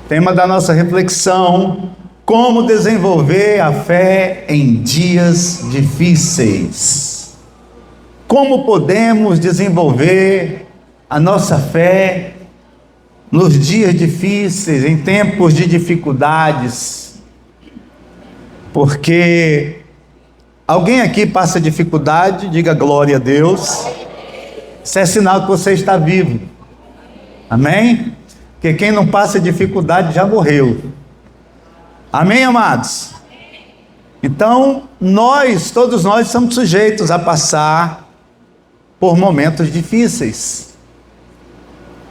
Tema da nossa reflexão: como desenvolver a fé em dias difíceis. Como podemos desenvolver a nossa fé nos dias difíceis, em tempos de dificuldades? Porque alguém aqui passa dificuldade, diga glória a Deus. Isso é sinal que você está vivo. Amém? Porque quem não passa dificuldade já morreu. Amém, amados? Então, todos nós somos sujeitos a passar por momentos difíceis.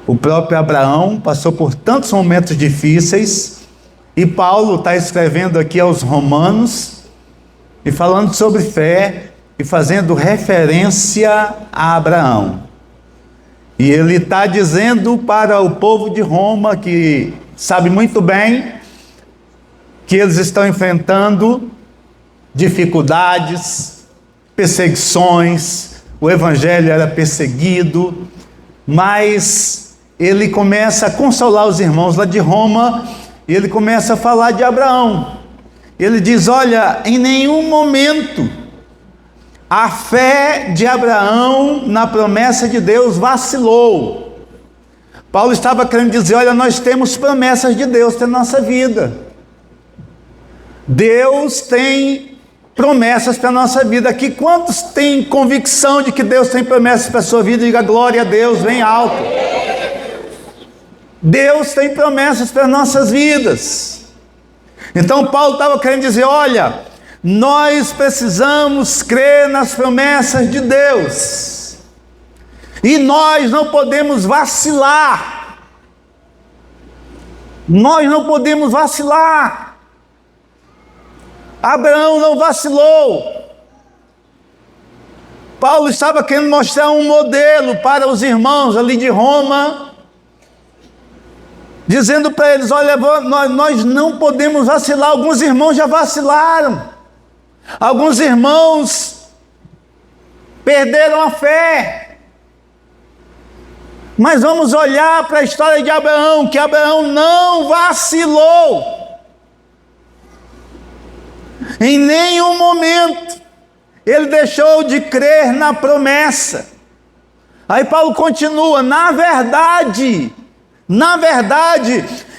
O próprio Abraão passou por tantos momentos difíceis, e Paulo está escrevendo aqui aos Romanos, e falando sobre fé, e fazendo referência a Abraão. E ele está dizendo para o povo de Roma, que sabe muito bem que eles estão enfrentando dificuldades, perseguições, o evangelho era perseguido, mas ele começa a consolar os irmãos lá de Roma, e ele começa a falar de Abraão. Ele diz: olha, em nenhum momento a fé de Abraão na promessa de Deus vacilou. Paulo estava querendo dizer: olha, nós temos promessas de Deus na nossa vida. Deus tem promessas para a nossa vida. Aqui, quantos têm convicção de que Deus tem promessas para a sua vida? Diga glória a Deus, bem alto. Deus tem promessas para as nossas vidas. Então Paulo estava querendo dizer: olha, nós precisamos crer nas promessas de Deus, e nós não podemos vacilar. Nós não podemos vacilar. Abraão não vacilou. Paulo estava querendo mostrar um modelo para os irmãos ali de Roma, dizendo para eles: olha, nós não podemos vacilar. Alguns irmãos já vacilaram. Alguns irmãos perderam a fé. Mas vamos olhar para a história de Abraão, que Abraão não vacilou. Em nenhum momento ele deixou de crer na promessa. Aí Paulo continua: na verdade,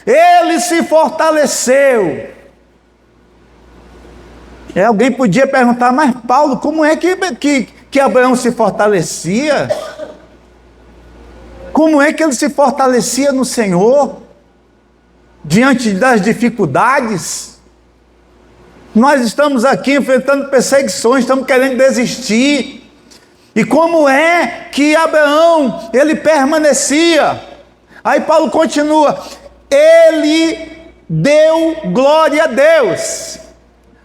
ele se fortaleceu. Alguém podia perguntar: mas Paulo, como é que Abraão se fortalecia? Como é que ele se fortalecia no Senhor, diante das dificuldades? Nós estamos aqui enfrentando perseguições, estamos querendo desistir. E como é que Abraão, ele permanecia? Aí Paulo continua: ele deu glória a Deus.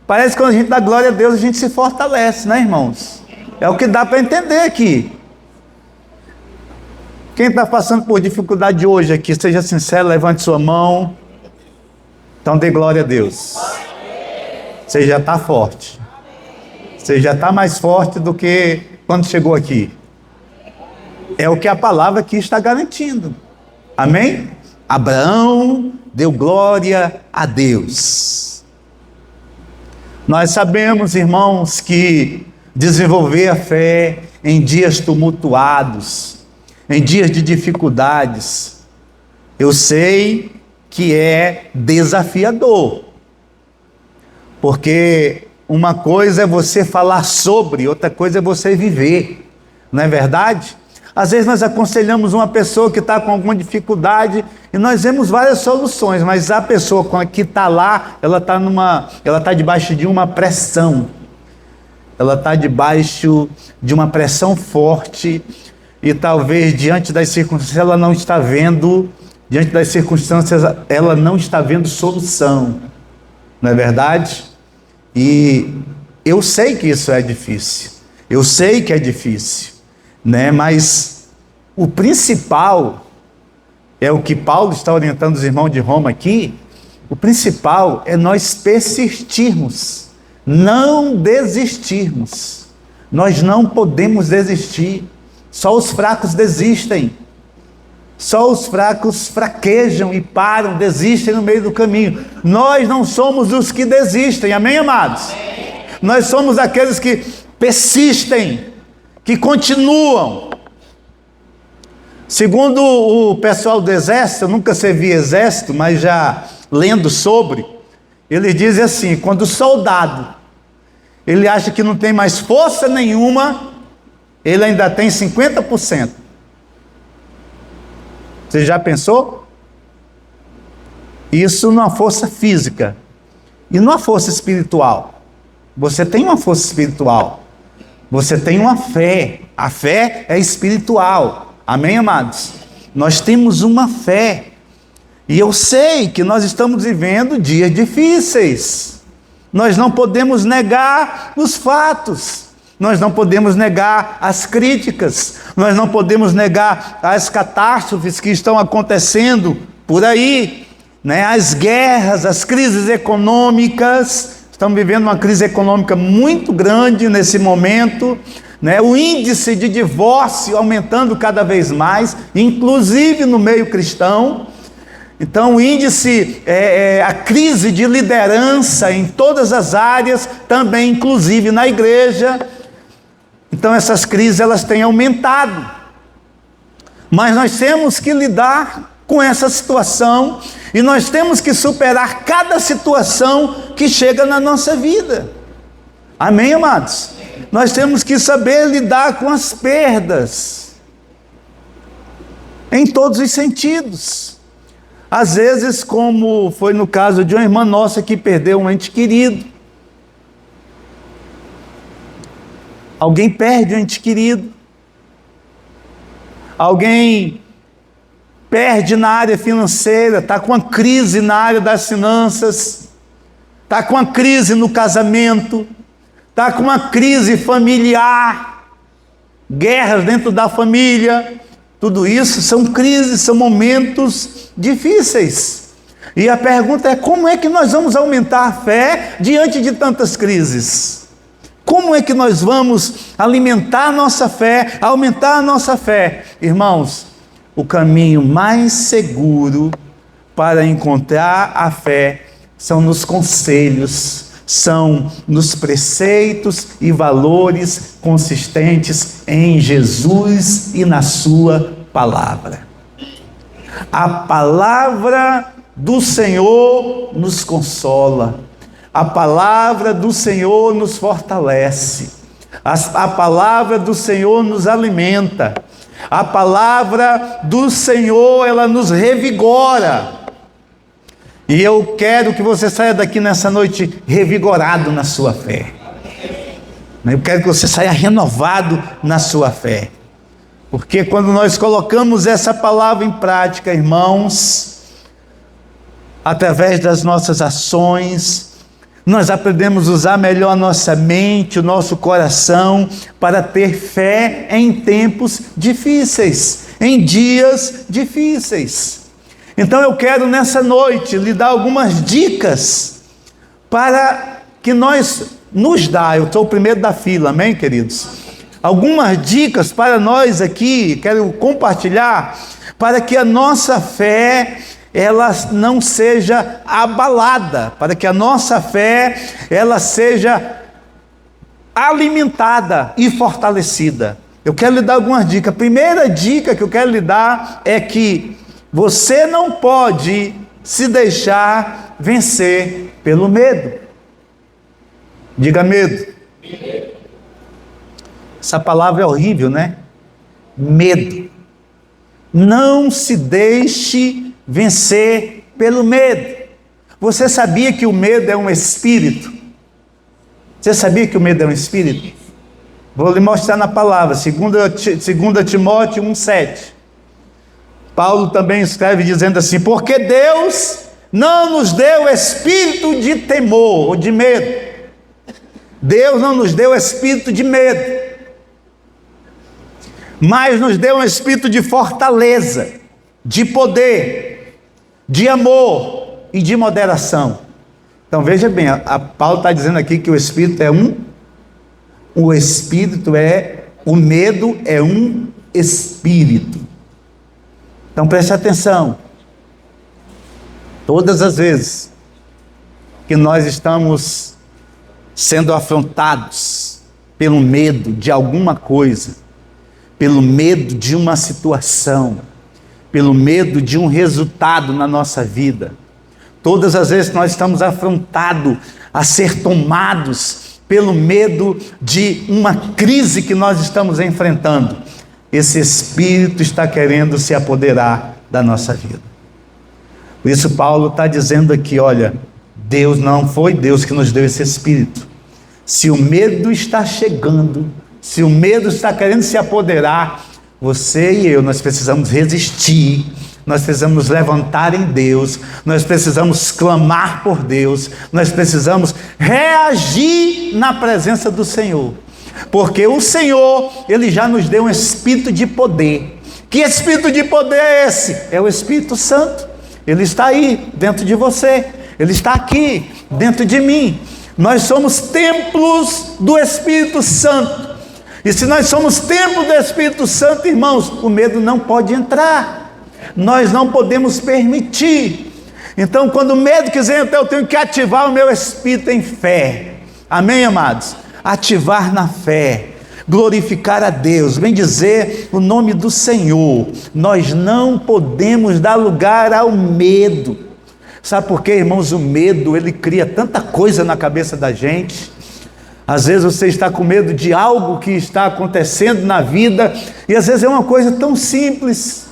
Parece que quando a gente dá glória a Deus, a gente se fortalece, né, irmãos? É o que dá para entender aqui. Quem está passando por dificuldade hoje aqui, seja sincero, levante sua mão. Então dê glória a Deus. Você já está forte. Você já está mais forte do que quando chegou aqui. É o que a palavra aqui está garantindo. Amém? Abraão deu glória a Deus. Nós sabemos, irmãos, que desenvolver a fé em dias tumultuados, em dias de dificuldades, eu sei que é desafiador. Porque uma coisa é você falar sobre, outra coisa é você viver. Não é verdade? Às vezes nós aconselhamos uma pessoa que está com alguma dificuldade e nós vemos várias soluções, mas a pessoa que está lá, ela está debaixo de uma pressão. Ela está debaixo de uma pressão forte e talvez diante das circunstâncias ela não está vendo, ela não está vendo solução. Não é verdade? E eu sei que isso é difícil. Eu sei que é difícil. Né? Mas o principal é o que Paulo está orientando os irmãos de Roma aqui. O principal é nós persistirmos, não desistirmos. Nós não podemos desistir. Só os fracos desistem. Só os fracos fraquejam e param, desistem no meio do caminho. Nós não somos os que desistem, amém, amados? Nós somos aqueles que persistem, que continuam. Segundo o pessoal do exército, eu nunca servi exército, mas já lendo sobre, ele diz assim: quando o soldado, ele acha que não tem mais força nenhuma, ele ainda tem 50%. Você já pensou? Isso numa força física. E numa força espiritual. Você tem uma força espiritual. Você tem uma fé. A fé é espiritual. Amém, amados? Nós temos uma fé. E eu sei que nós estamos vivendo dias difíceis. Nós não podemos negar os fatos. Nós não podemos negar as críticas. Nós não podemos negar as catástrofes que estão acontecendo por aí, né? As guerras, as crises econômicas. Estamos vivendo uma crise econômica muito grande nesse momento, né? O índice de divórcio aumentando cada vez mais, inclusive no meio cristão. Então o índice, a crise de liderança em todas as áreas, também inclusive na igreja. Então essas crises elas têm aumentado. Mas nós temos que lidar com essa situação e nós temos que superar cada situação que chega na nossa vida. Amém, amados? Nós temos que saber lidar com as perdas em todos os sentidos. Às vezes, como foi no caso de uma irmã nossa que perdeu um ente querido. Alguém perde um ente querido. Alguém perde na área financeira, está com uma crise na área das finanças, está com uma crise no casamento, está com uma crise familiar, guerras dentro da família. Tudo isso são crises, são momentos difíceis. E a pergunta é: como é que nós vamos aumentar a fé diante de tantas crises? Como é que nós vamos alimentar a nossa fé, aumentar a nossa fé? Irmãos, o caminho mais seguro para encontrar a fé são nos conselhos, são nos preceitos e valores consistentes em Jesus e na sua palavra. A palavra do Senhor nos consola. A palavra do Senhor nos fortalece. A palavra do Senhor nos alimenta. A palavra do Senhor, ela nos revigora. E eu quero que você saia daqui nessa noite revigorado na sua fé. Eu quero que você saia renovado na sua fé. Porque quando nós colocamos essa palavra em prática, irmãos, através das nossas ações, nós aprendemos a usar melhor a nossa mente, o nosso coração, para ter fé em tempos difíceis, em dias difíceis. Então eu quero nessa noite lhe dar algumas dicas para que nos dá, eu sou o primeiro da fila, amém, queridos? Algumas dicas para nós aqui, quero compartilhar, para que a nossa fé ela não seja abalada, para que a nossa fé ela seja alimentada e fortalecida. Eu quero lhe dar algumas dicas. A primeira dica que eu quero lhe dar é que você não pode se deixar vencer pelo medo. Diga medo. Essa palavra é horrível, né? Medo. Não se deixe vencer pelo medo. Você sabia que o medo é um espírito? Você sabia que o medo é um espírito? Vou lhe mostrar na palavra, 2 Timóteo 1,7. Paulo também escreve dizendo assim: porque Deus não nos deu espírito de temor ou de medo. Deus não nos deu espírito de medo, mas nos deu um espírito de fortaleza, de poder, de amor e de moderação. Então veja bem, Paulo está dizendo aqui que o espírito é o medo é um espírito. Então preste atenção. Todas as vezes que nós estamos sendo afrontados pelo medo de alguma coisa, pelo medo de uma situação, pelo medo de um resultado na nossa vida, todas as vezes que nós estamos afrontados a ser tomados pelo medo de uma crise que nós estamos enfrentando, esse espírito está querendo se apoderar da nossa vida. Por isso Paulo está dizendo aqui, olha, Deus não foi Deus que nos deu esse espírito. Se o medo está chegando, se o medo está querendo se apoderar, você e eu, nós precisamos resistir, nós precisamos nos levantar em Deus, nós precisamos clamar por Deus, nós precisamos reagir na presença do Senhor, porque o Senhor, Ele já nos deu um espírito de poder. Que espírito de poder é esse? É o Espírito Santo. Ele está aí, dentro de você, Ele está aqui, dentro de mim. Nós somos templos do Espírito Santo, e se nós somos templo do Espírito Santo, irmãos, o medo não pode entrar, nós não podemos permitir. Então, quando o medo quiser entrar, eu tenho que ativar o meu espírito em fé. Amém, amados? Ativar na fé, glorificar a Deus, bendizer o nome do Senhor. Nós não podemos dar lugar ao medo. Sabe por quê, irmãos? O medo, ele cria tanta coisa na cabeça da gente. Às vezes você está com medo de algo que está acontecendo na vida, e às vezes é uma coisa tão simples,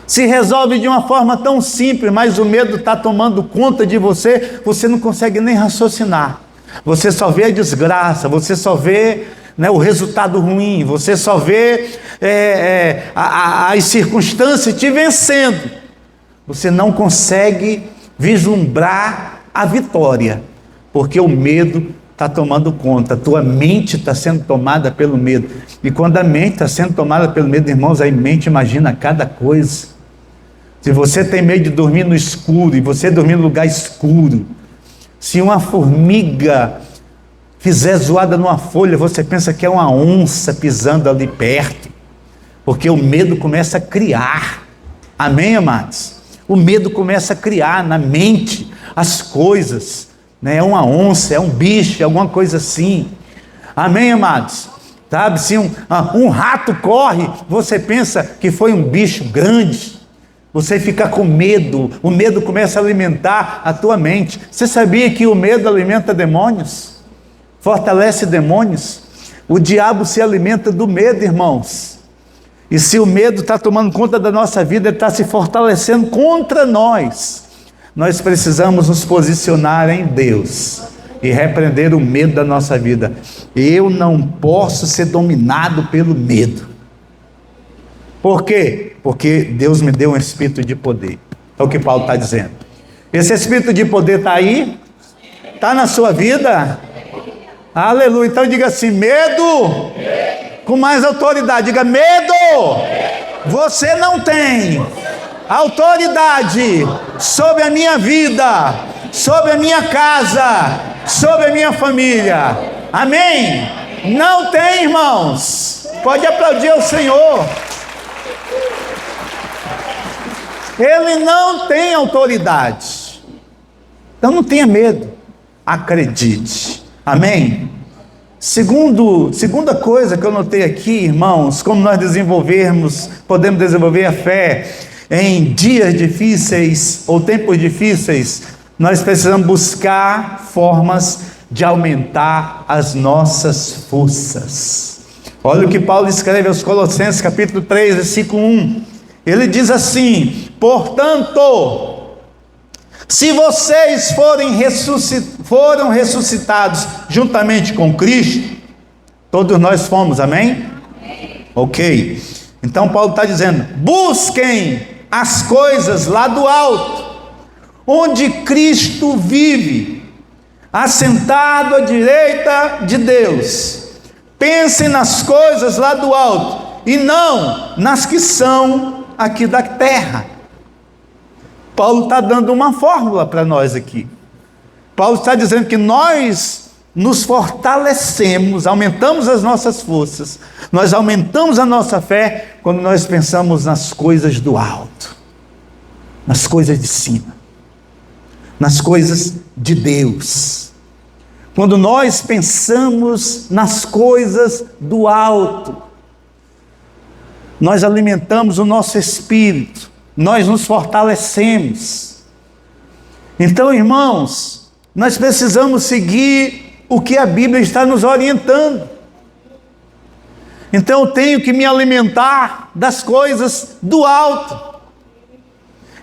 se resolve de uma forma tão simples, mas o medo está tomando conta de você, você não consegue nem raciocinar, você só vê a desgraça, você só vê, o resultado ruim, você só vê as circunstâncias te vencendo, você não consegue vislumbrar a vitória, porque o medo está tomando conta, a tua mente está sendo tomada pelo medo. E quando a mente está sendo tomada pelo medo, irmãos, a mente imagina cada coisa. Se você tem medo de dormir no escuro, e você dormir no lugar escuro, se uma formiga fizer zoada numa folha, você pensa que é uma onça pisando ali perto, porque o medo começa a criar. Amém, amados? O medo começa a criar na mente as coisas. É uma onça, é um bicho, é alguma coisa assim. Amém, amados? Sabe, se um rato corre, você pensa que foi um bicho grande, você fica com medo, o medo começa a alimentar a tua mente. Você sabia que o medo alimenta demônios? Fortalece demônios? O diabo se alimenta do medo, irmãos. E se o medo está tomando conta da nossa vida, ele está se fortalecendo contra nós. Nós precisamos nos posicionar em Deus e repreender o medo da nossa vida. Eu não posso ser dominado pelo medo. Por quê? Porque Deus me deu um espírito de poder. É o que Paulo está dizendo. Esse espírito de poder está aí? Está na sua vida? Aleluia. Então diga assim: medo. Com mais autoridade. Diga: medo. Você não tem autoridade sobre a minha vida, sobre a minha casa, sobre a minha família. Amém? Não tem, irmãos. Pode aplaudir ao Senhor. Ele não tem autoridade. Então não tenha medo. Acredite. Amém? Segunda coisa que eu notei aqui, irmãos, como nós podemos desenvolver a fé em dias difíceis ou tempos difíceis, nós precisamos buscar formas de aumentar as nossas forças. Olha o que Paulo escreve aos Colossenses, capítulo 3, versículo 1. Ele diz assim: portanto, se vocês foram ressuscitados juntamente com Cristo, todos nós fomos, amém? Ok. Então Paulo está dizendo: busquem as coisas lá do alto, onde Cristo vive, assentado à direita de Deus. Pensem nas coisas lá do alto, e não nas que são aqui da terra. Paulo está dando uma fórmula para nós aqui. Paulo está dizendo que nós nos fortalecemos, aumentamos as nossas forças, nós aumentamos a nossa fé quando nós pensamos nas coisas do alto, nas coisas de cima, nas coisas de Deus. Quando nós pensamos nas coisas do alto, nós alimentamos o nosso espírito, nós nos fortalecemos. Então, irmãos, nós precisamos seguir o que a Bíblia está nos orientando. Então eu tenho que me alimentar das coisas do alto.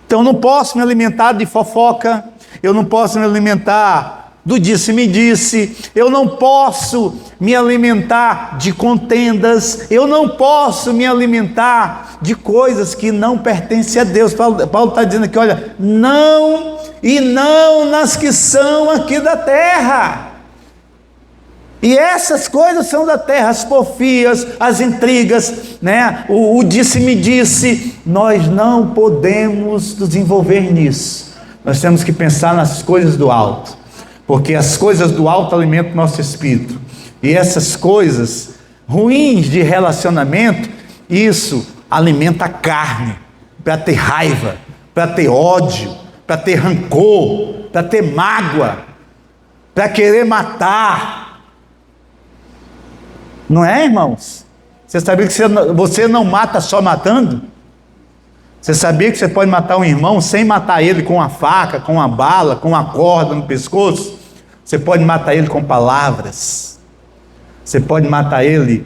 Então eu não posso me alimentar de fofoca, eu não posso me alimentar do disse-me-disse, eu não posso me alimentar de contendas, eu não posso me alimentar de coisas que não pertencem a Deus. Paulo está dizendo aqui, olha, não, e não nas que são aqui da terra. E essas coisas são da terra, as porfias, as intrigas, né? o disse-me-disse, nós não podemos nos envolver nisso. Nós temos que pensar nas coisas do alto, porque as coisas do alto alimentam o nosso espírito. E essas coisas ruins de relacionamento, isso alimenta a carne, para ter raiva, para ter ódio, para ter rancor, para ter mágoa, para querer matar. Não é, irmãos? Você sabia que você não mata só matando? Você sabia que você pode matar um irmão sem matar ele com uma faca, com uma bala, com uma corda no pescoço? Você pode matar ele com palavras. Você pode matar ele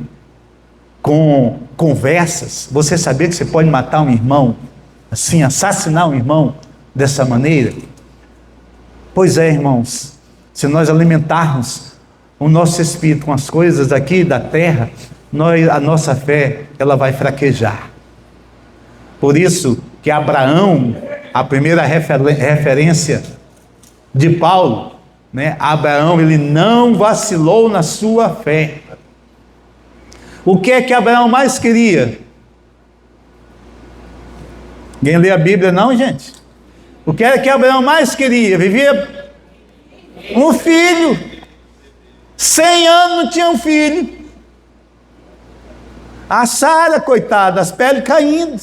com conversas. Você sabia que você pode matar um irmão, assim, assassinar um irmão dessa maneira? Pois é, irmãos, se nós alimentarmos o nosso espírito com as coisas aqui da terra, a nossa fé, ela vai fraquejar. Por isso que Abraão, a primeira referência de Paulo, né? Abraão, ele não vacilou na sua fé. O que é que Abraão mais queria? Ninguém lê a Bíblia não, gente? O que era que Abraão mais queria? Vivia um filho. 100 anos não tinha um filho. A Sara, coitada, as peles caindo.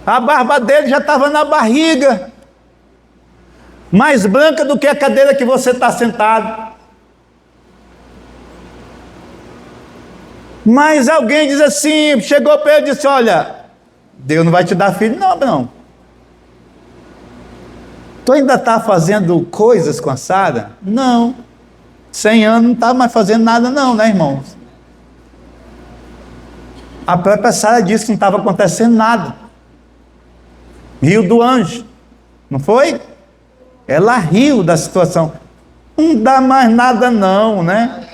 A barba dele já estava na barriga, mais branca do que a cadeira que você está sentado. Mas alguém diz assim, chegou para ele e disse, olha, Deus não vai te dar filho não, Abraão. Tu ainda está fazendo coisas com a Sara? Não. 100 anos não está mais fazendo nada não, né, irmãos? A própria Sara disse que não estava acontecendo nada. Riu do anjo, não foi? Ela riu da situação. Não dá mais nada não, né?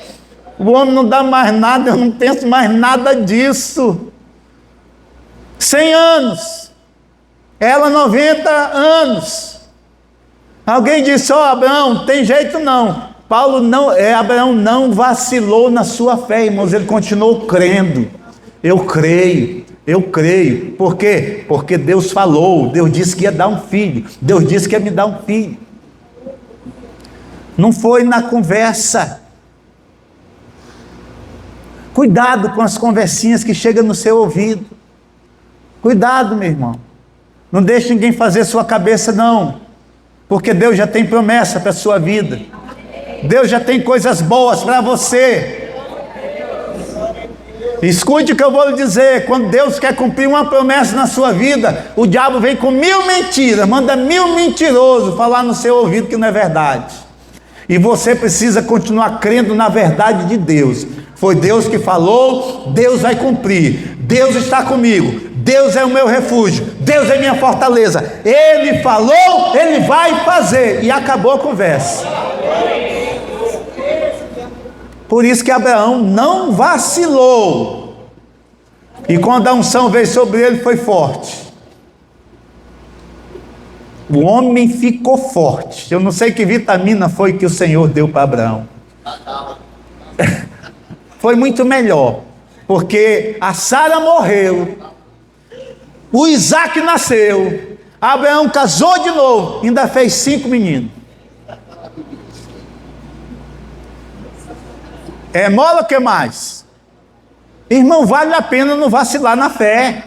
O homem não dá mais nada, eu não penso mais nada disso. 100 anos. Ela 90 anos. Alguém disse, Abraão, tem jeito não. Abraão não vacilou na sua fé, irmãos, ele continuou crendo. Eu creio. Por quê? Porque Deus falou, Deus disse que ia dar um filho, Deus disse que ia me dar um filho. Não foi na conversa. Cuidado com as conversinhas que chegam no seu ouvido. Cuidado, meu irmão. Não deixe ninguém fazer sua cabeça não. Porque Deus já tem promessa para a sua vida. Deus já tem coisas boas para você. Escute o que eu vou lhe dizer. Quando Deus quer cumprir uma promessa na sua vida, o diabo vem com 1000 mentiras, manda 1000 mentirosos falar no seu ouvido que não é verdade. E você precisa continuar crendo na verdade de Deus. Foi Deus que falou, Deus vai cumprir. Deus está comigo. Deus é o meu refúgio, Deus é minha fortaleza. Ele falou, Ele vai fazer. E acabou a conversa. Por isso que Abraão não vacilou. E quando a unção veio sobre ele, foi forte. O homem ficou forte. Eu não sei que vitamina foi que o Senhor deu para Abraão. Foi muito melhor. Porque a Sara morreu. O Isaac nasceu. Abraão casou de novo. Ainda fez 5 meninos. É mola, o que mais? Irmão, vale a pena não vacilar na fé.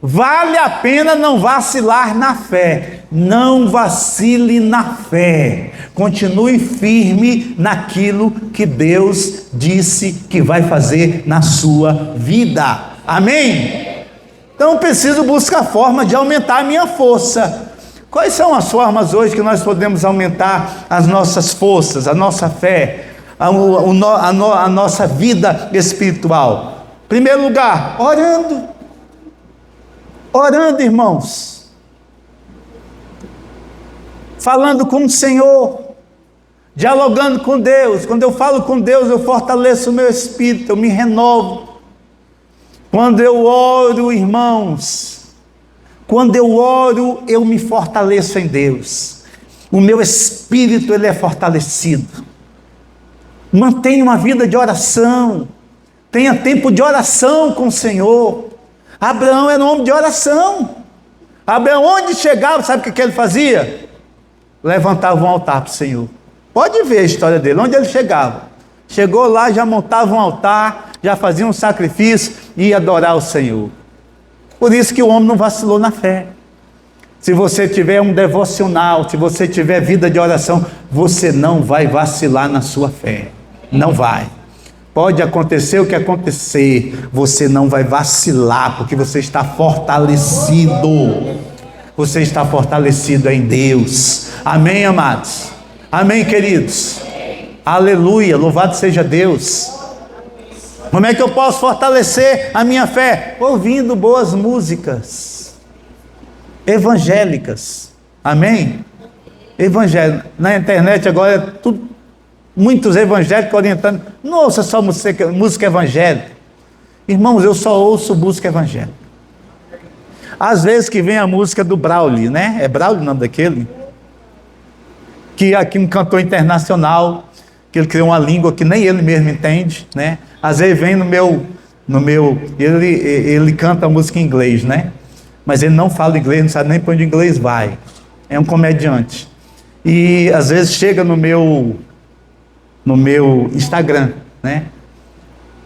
Vale a pena não vacilar na fé. Não vacile na fé. Continue firme naquilo que Deus disse que vai fazer na sua vida. Amém? Então preciso buscar forma de aumentar a minha força. Quais são as formas hoje que nós podemos aumentar as nossas forças, a nossa fé, a nossa vida espiritual? Em primeiro lugar, orando. Orando, irmãos. Falando com o Senhor. Dialogando com Deus. Quando eu falo com Deus, eu fortaleço o meu espírito, eu me renovo. Quando eu oro, irmãos, quando eu oro, eu me fortaleço em Deus. O meu espírito, ele é fortalecido. Mantenha uma vida de oração. Tenha tempo de oração com o Senhor. Abraão era um homem de oração. Abraão, onde chegava, sabe o que ele fazia? Levantava um altar para o Senhor. Pode ver a história dele, onde ele chegava. Chegou lá, já montava um altar, já fazia um sacrifício e ia adorar o Senhor. Por isso que o homem não vacilou na fé. Se você tiver um devocional, se você tiver vida de oração, você não vai vacilar na sua fé. Não vai. Pode acontecer o que acontecer, você não vai vacilar, porque você está fortalecido. Você está fortalecido em Deus. Amém, amados? Amém, queridos? Aleluia, louvado seja Deus. Como é que eu posso fortalecer a minha fé? Ouvindo boas músicas evangélicas. Amém? Evangelho. Na internet agora é tudo. Muitos evangélicos orientando, não ouça só música evangélica. Irmãos, eu só ouço música evangélica. Às vezes que vem a música do Braulio, né? É Braulio o nome daquele? Que aqui um cantor internacional, que ele criou uma língua que nem ele mesmo entende, né? Às vezes vem ele canta a música em inglês, né? Mas ele não fala inglês, não sabe nem para onde o inglês vai. É um comediante. E às vezes chega no meu Instagram, né?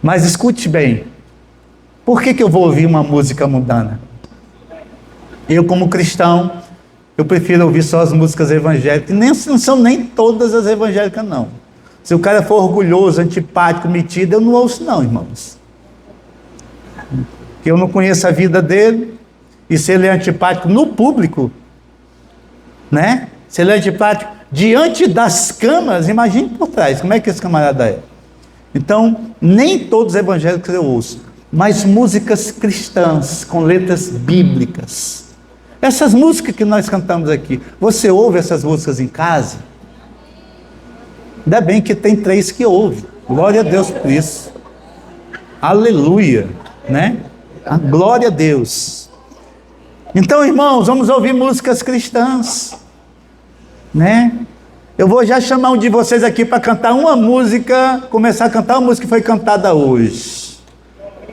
Mas escute bem, por que eu vou ouvir uma música mundana? Eu, como cristão, eu prefiro ouvir só as músicas evangélicas, não são nem todas as evangélicas, não. Se o cara for orgulhoso, antipático, metido, eu não ouço não, irmãos. Porque eu não conheço a vida dele, e se ele é antipático no público, né? Se ele é antipático diante das câmaras, imagine por trás, como é que esse camarada é? Então, nem todos os evangélicos eu ouço, mas músicas cristãs, com letras bíblicas. Essas músicas que nós cantamos aqui, você ouve essas músicas em casa? Ainda bem que tem 3 que ouvem, glória a Deus por isso. Aleluia, né? A glória a Deus. Então, irmãos, vamos ouvir músicas cristãs, né? Eu vou já chamar um de vocês aqui para cantar uma música, começar a cantar uma música que foi cantada hoje,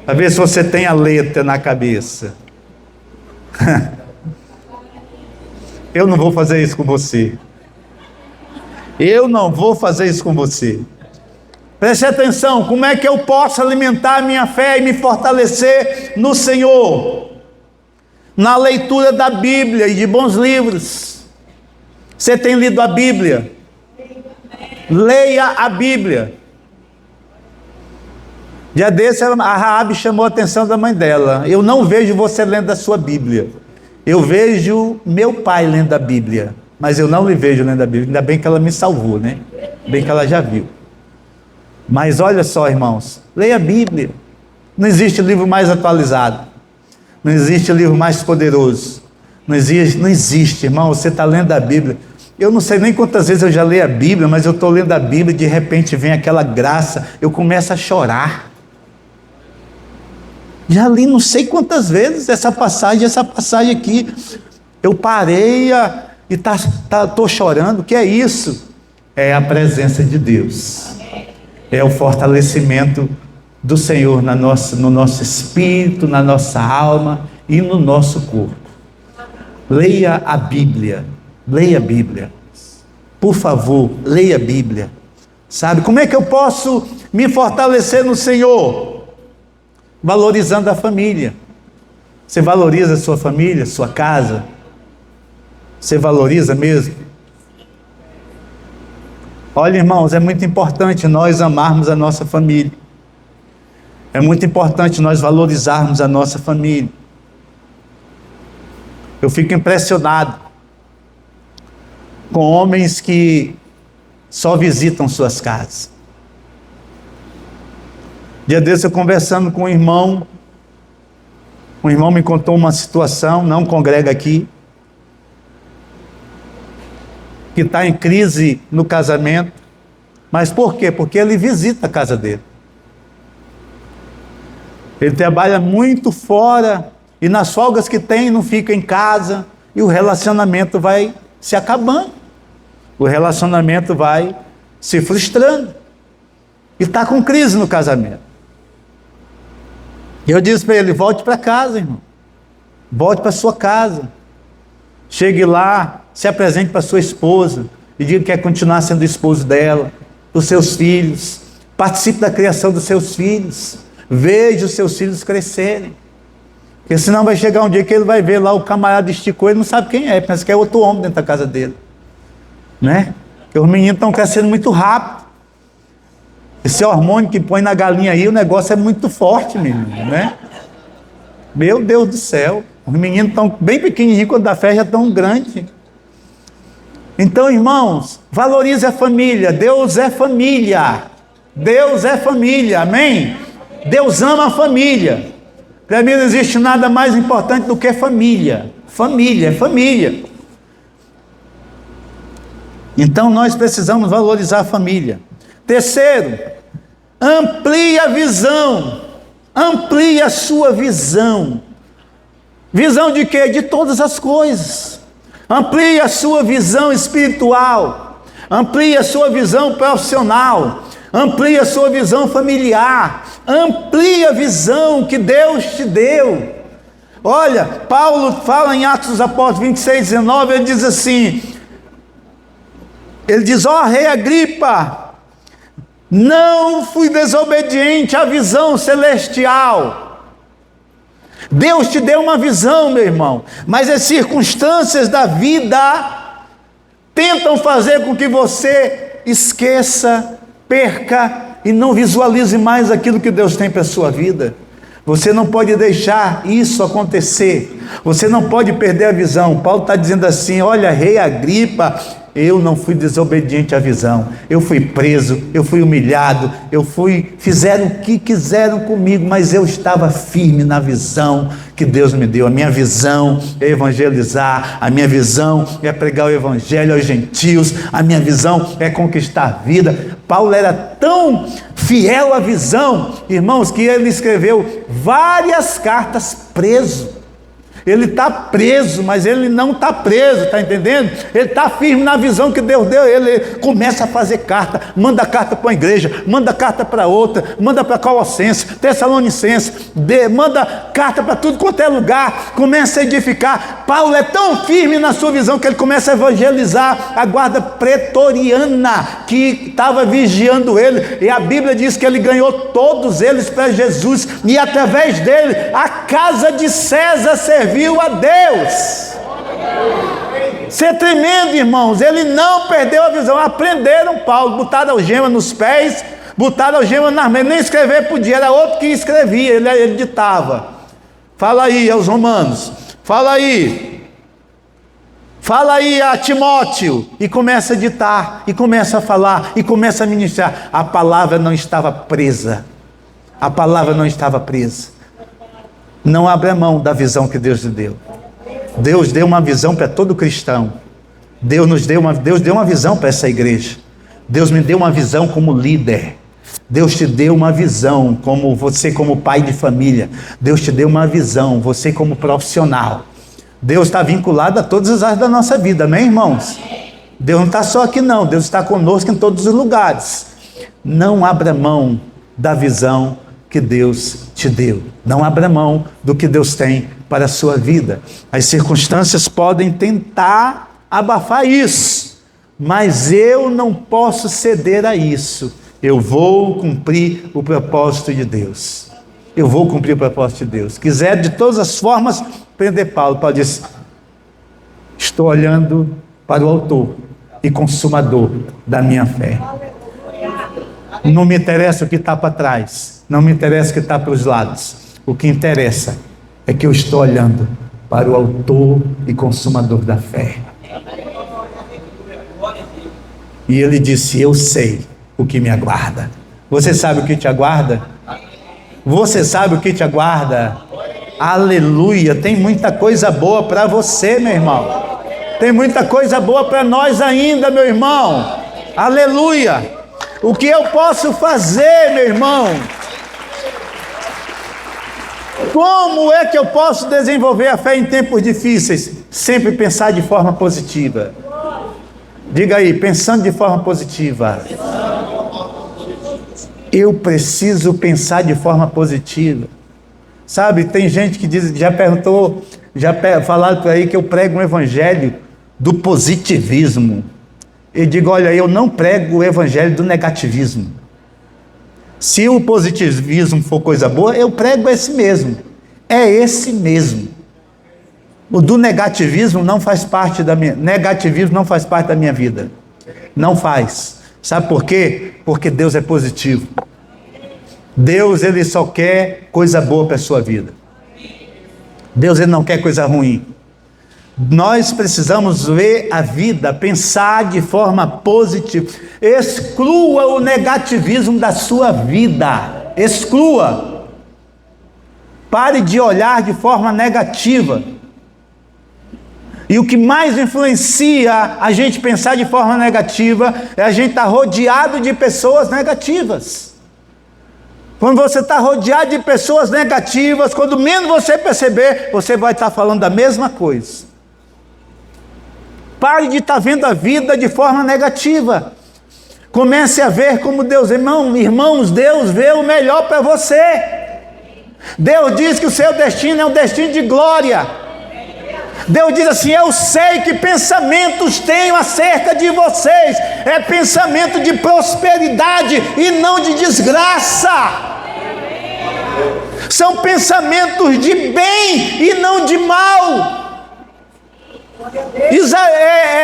para ver se você tem a letra na cabeça. Eu não vou fazer isso com você. Eu não vou fazer isso com você. Preste atenção, como é que eu posso alimentar a minha fé e me fortalecer no Senhor? Na leitura da Bíblia e de bons livros. Você tem lido a Bíblia? Leia a Bíblia. Dia desse, a Raabe chamou a atenção da mãe dela. Eu não vejo você lendo a sua Bíblia. Eu vejo meu pai lendo a Bíblia. Mas eu não lhe vejo lendo a Bíblia. Ainda bem que ela me salvou, né? Bem que ela já viu. Mas olha só, irmãos. Leia a Bíblia. Não existe livro mais atualizado. Não existe livro mais poderoso. Não existe, irmão. Você está lendo a Bíblia. Eu não sei nem quantas vezes eu já li a Bíblia, mas eu estou lendo a Bíblia e de repente vem aquela graça, eu começo a chorar. Já li não sei quantas vezes essa passagem aqui. Eu parei e estou chorando. O que é isso? É a presença de Deus. É o fortalecimento do Senhor no nosso espírito, na nossa alma e no nosso corpo. Leia a Bíblia. Leia a Bíblia. Por favor, leia a Bíblia. Sabe, como é que eu posso Me fortalecer no Senhor, valorizando a família. Você valoriza a sua família, sua casa? Você valoriza mesmo? Olha, irmãos, é muito importante nós amarmos a nossa família. É muito importante nós valorizarmos a nossa família. Eu fico impressionado com homens que só visitam suas casas. Dia desse eu conversando com um irmão me contou uma situação, não congrega aqui, que está em crise no casamento. Mas por quê? Porque ele visita a casa dele. Ele trabalha muito fora e nas folgas que tem não fica em casa e o relacionamento vai se acabando. O relacionamento vai se frustrando e está com crise no casamento. E eu disse para ele: volte para casa, irmão. Volte para sua casa. Chegue lá, se apresente para sua esposa e diga que quer continuar sendo esposo dela, dos seus filhos. Participe da criação dos seus filhos. Veja os seus filhos crescerem. Porque senão vai chegar um dia que ele vai ver lá o camarada esticou, ele não sabe quem é, pensa que é outro homem dentro da casa dele. Né? Porque os meninos estão crescendo muito rápido. Esse hormônio que põe na galinha aí, o negócio é muito forte, menino, né? Meu Deus do céu. Os meninos estão bem pequenininhos, quando dá fé já estão grandes. Então, irmãos, valorize a família. Deus é família. Deus é família, amém? Deus ama a família. Para mim não existe nada mais importante do que família. Família, é família. Então nós precisamos valorizar a família. Terceiro, amplie a visão. Amplie a sua visão. Visão de quê? De todas as coisas. Amplie a sua visão espiritual. Amplie a sua visão profissional. Amplie a sua visão familiar. Amplie a visão que Deus te deu. Olha, Paulo fala em Atos dos Apóstolos 26, 19, ele diz assim, ele diz: ó rei Agripa, não fui desobediente à visão celestial. Deus te deu uma visão, meu irmão, mas as circunstâncias da vida tentam fazer com que você esqueça, perca e não visualize mais aquilo que Deus tem para a sua vida. Você não pode deixar isso acontecer. Você não pode perder a visão. Paulo está dizendo assim: olha, rei Agripa, eu não fui desobediente à visão. Eu fui preso, eu fui humilhado, fizeram o que quiseram comigo, mas eu estava firme na visão que Deus me deu. A minha visão é evangelizar, a minha visão é pregar o evangelho aos gentios, a minha visão é conquistar a vida. Paulo era tão fiel à visão, irmãos, que ele escreveu várias cartas preso. Ele está preso, mas ele não está preso, está entendendo? Ele está firme na visão que Deus deu. Ele começa a fazer carta, manda carta para uma igreja, manda carta para outra, manda para Colossenses, Tessalonicenses, manda carta para tudo quanto é lugar, começa a edificar. Paulo é tão firme na sua visão que ele começa a evangelizar a guarda pretoriana que estava vigiando ele, e a Bíblia diz que ele ganhou todos eles para Jesus, e através dele a casa de César serviu a Deus. Isso é tremendo, irmãos. Ele não perdeu a visão. Aprenderam Paulo, botaram algema nos pés, botaram algema nas mãos, nem escrever podia, era outro que escrevia, ele ditava. Fala aí aos romanos, fala aí a Timóteo, e começa a ditar, e começa a falar, e começa a ministrar. A palavra não estava presa. A palavra não estava presa. Não abra mão da visão que Deus lhe deu. Deus deu uma visão para todo cristão. Deus deu uma visão para essa igreja. Deus me deu uma visão como líder. Deus te deu uma visão como você, como pai de família. Deus te deu uma visão, você como profissional. Deus está vinculado a todas as áreas da nossa vida, amém, irmãos? Deus não está só aqui não, Deus está conosco em todos os lugares. Não abra mão da visão que Deus te deu. Não abra mão do que Deus tem para a sua vida. As circunstâncias podem tentar abafar isso, mas eu não posso ceder a isso. eu vou cumprir o propósito de Deus. Eu vou cumprir o propósito de Deus. Quiser de todas as formas prender Paulo, Paulo disse: estou olhando para o autor e consumador da minha fé. Não me interessa o que está para trás, não me interessa o que está para os lados. O que interessa é que eu estou olhando para o autor e consumador da fé. E ele disse: eu sei o que me aguarda. Você sabe o que te aguarda? Você sabe o que te aguarda? Aleluia! Tem muita coisa boa para você, meu irmão. Tem muita coisa boa para nós ainda, meu irmão. Aleluia! O que eu posso fazer, meu irmão? Como é que eu posso desenvolver a fé em tempos difíceis? Sempre pensar de forma positiva. Diga aí, pensando de forma positiva. Eu preciso pensar de forma positiva. Sabe, tem gente que diz, já perguntou, falaram por aí que eu prego um evangelho do positivismo. Eu digo, olha, eu não prego o evangelho do negativismo. Se o positivismo for coisa boa, eu prego esse mesmo. É esse mesmo. O do negativismo não faz parte da minha... Negativismo não faz parte da minha vida. Não faz. Sabe por quê? Porque Deus é positivo. Deus, Ele só quer coisa boa para a sua vida. Deus, Ele não quer coisa ruim. Nós precisamos ver a vida, pensar de forma positiva. Exclua o negativismo da sua vida. Exclua. Pare de olhar de forma negativa. E o que mais influencia a gente pensar de forma negativa é a gente estar rodeado de pessoas negativas. Quando você está rodeado de pessoas negativas, quando menos você perceber, você vai estar falando da mesma coisa. Pare de estar vendo a vida de forma negativa. Comece a ver como Deus, irmãos, Deus vê o melhor para você. Deus diz que o seu destino é um destino de glória. Deus diz assim: eu sei que pensamentos tenho acerca de vocês. É pensamento de prosperidade e não de desgraça. São pensamentos de bem e não de mal.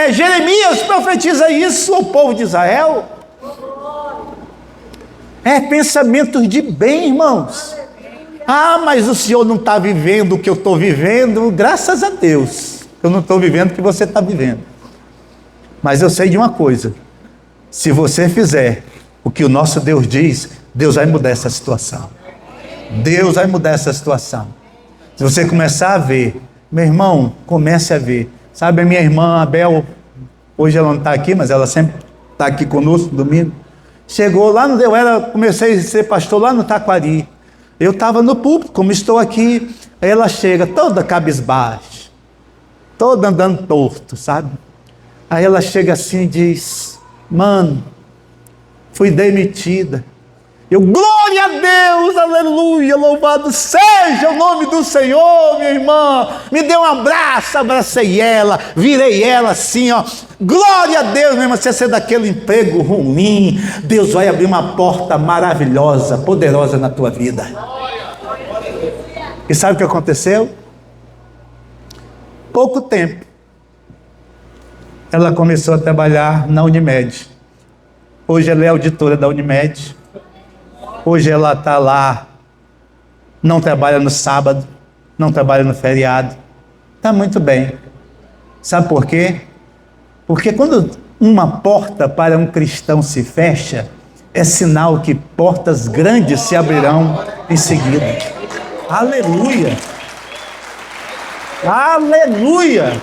Jeremias profetiza isso ao povo de Israel. É pensamentos de bem, irmãos. Ah, mas o senhor não está vivendo o que eu estou vivendo. Graças a Deus, eu não estou vivendo o que você está vivendo. Mas eu sei de uma coisa: se você fizer o que o nosso Deus diz, Deus vai mudar essa situação. Deus vai mudar essa situação. Se você começar a ver, meu irmão, comece a ver. Sabe, a minha irmã Abel, hoje ela não está aqui, mas ela sempre está aqui conosco, domingo. Chegou lá, comecei a ser pastor lá no Taquari. Eu estava no púlpito, como estou aqui. Aí ela chega toda cabisbaixa, toda andando torto, sabe? Aí ela chega assim e diz: mano, fui demitida. Eu, glória a Deus, aleluia, louvado seja o nome do Senhor, minha irmã. Me deu um abraço, abracei ela, virei ela assim, ó. Glória a Deus, minha irmã, se você é daquele emprego ruim, Deus vai abrir uma porta maravilhosa, poderosa na tua vida. E sabe o que aconteceu? Pouco tempo, ela começou a trabalhar na Unimed. Hoje ela é auditora da Unimed. Hoje ela está lá, não trabalha no sábado, não trabalha no feriado. Está muito bem. Sabe por quê? Porque quando uma porta para um cristão se fecha, é sinal que portas grandes se abrirão em seguida. Aleluia! Aleluia!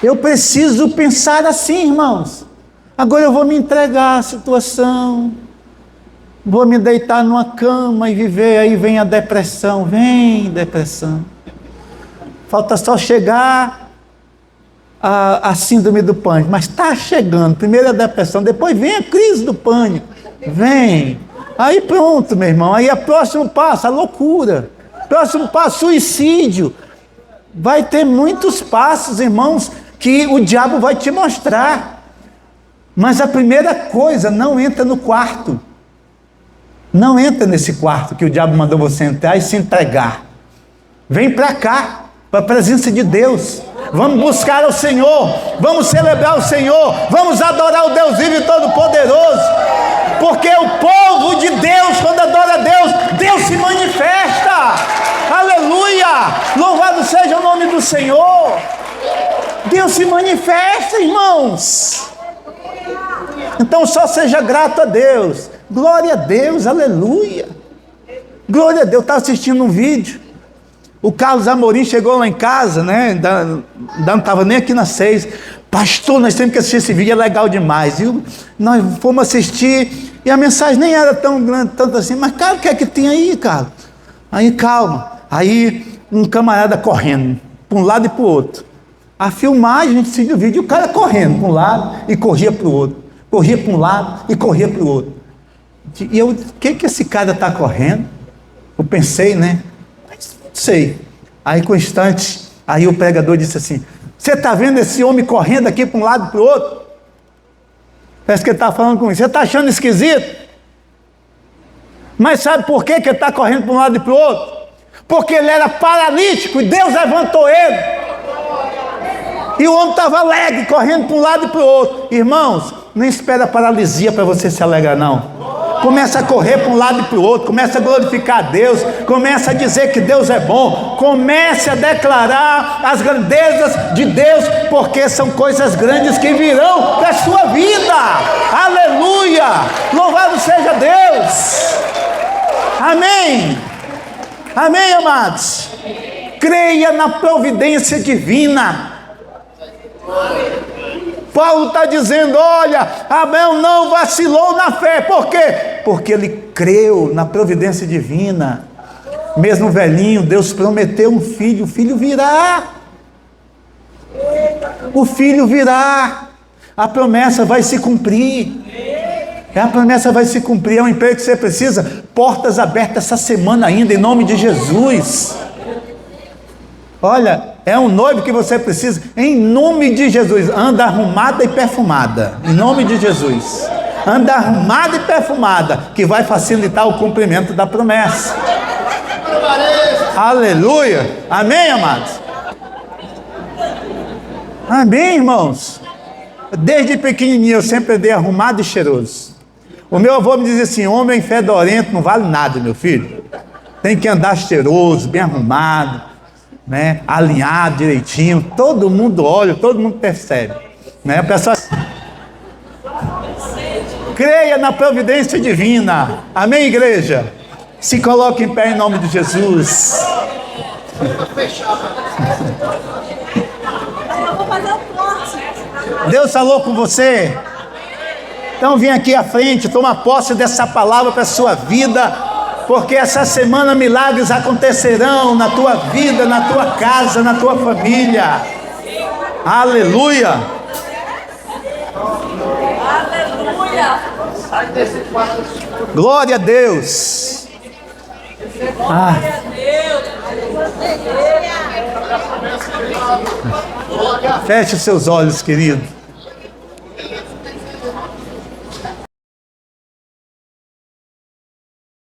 Eu preciso pensar assim, irmãos. Agora eu vou me entregar à situação. Vou me deitar numa cama e viver, aí vem a depressão, vem depressão. Falta só chegar a síndrome do pânico, mas está chegando. Primeiro a depressão, depois vem a crise do pânico, vem. Aí pronto, meu irmão, aí é próximo passo, a loucura. Próximo passo, suicídio. Vai ter muitos passos, irmãos, que o diabo vai te mostrar. Mas a primeira coisa, não entra no quarto. Não entra nesse quarto que o diabo mandou você entrar e se entregar. Vem para cá, para a presença de Deus. Vamos buscar o Senhor, vamos celebrar o Senhor, vamos adorar o Deus vivo e todo-poderoso. Porque o povo de Deus, quando adora a Deus, Deus se manifesta. Aleluia! Louvado seja o nome do Senhor. Deus se manifesta, irmãos. Então só seja grato a Deus. Glória a Deus, aleluia. Glória a Deus. Eu estava assistindo um vídeo. O Carlos Amorim chegou lá em casa, né? Ainda não estava nem aqui na 6. Pastor, nós temos que assistir esse vídeo, é legal demais. E nós fomos assistir, e a mensagem nem era tão grande, tanto assim. Mas, cara, o que é que tem aí, cara? Aí, calma. Aí, um camarada correndo, para um lado e para o outro. A filmagem, a gente assistiu o vídeo, o cara correndo para um lado e corria para o outro. Corria para um lado e corria para o outro. E eu, o que esse cara está correndo? Eu pensei, né? Sei. Aí com instantes, aí o pregador disse assim: você está vendo esse homem correndo aqui para um lado e para o outro? Parece que ele está falando comigo. Você está achando esquisito? Mas sabe por que ele está correndo para um lado e para o outro? Porque ele era paralítico e Deus levantou ele. E o homem estava alegre, correndo para um lado e para o outro. Irmãos, não espera a paralisia para você se alegrar, não. Começa a correr para um lado e para o outro, começa a glorificar a Deus, começa a dizer que Deus é bom, comece a declarar as grandezas de Deus, porque são coisas grandes que virão para a sua vida. Aleluia! Louvado seja Deus! Amém! Amém, amados? Creia na providência divina. Paulo está dizendo, olha, Abel não vacilou na fé. Por quê? Porque ele creu na providência divina. Mesmo velhinho, Deus prometeu um filho, o filho virá. O filho virá. A promessa vai se cumprir. A promessa vai se cumprir. É um emprego que você precisa. Portas abertas essa semana ainda, em nome de Jesus. Olha, é um noivo que você precisa, em nome de Jesus. Anda arrumada e perfumada, em nome de Jesus. Anda arrumada e perfumada, que vai facilitar o cumprimento da promessa. Aleluia, amém, amados? Amém, irmãos? Desde pequenininho eu sempre andei arrumado e cheiroso. O meu avô me dizia assim: homem fedorento não vale nada, meu filho. Tem que andar cheiroso, bem arrumado, né? Alinhado direitinho. Todo mundo olha, todo mundo percebe, né? A pessoa creia na providência divina. Amém, igreja? Se coloque em pé em nome de Jesus. Deus falou com você? Então vem aqui à frente, toma posse dessa palavra para a sua vida, porque essa semana milagres acontecerão na tua vida, na tua casa, na tua família. Aleluia! Aleluia! Glória a Deus! Ah. Feche os seus olhos, querido.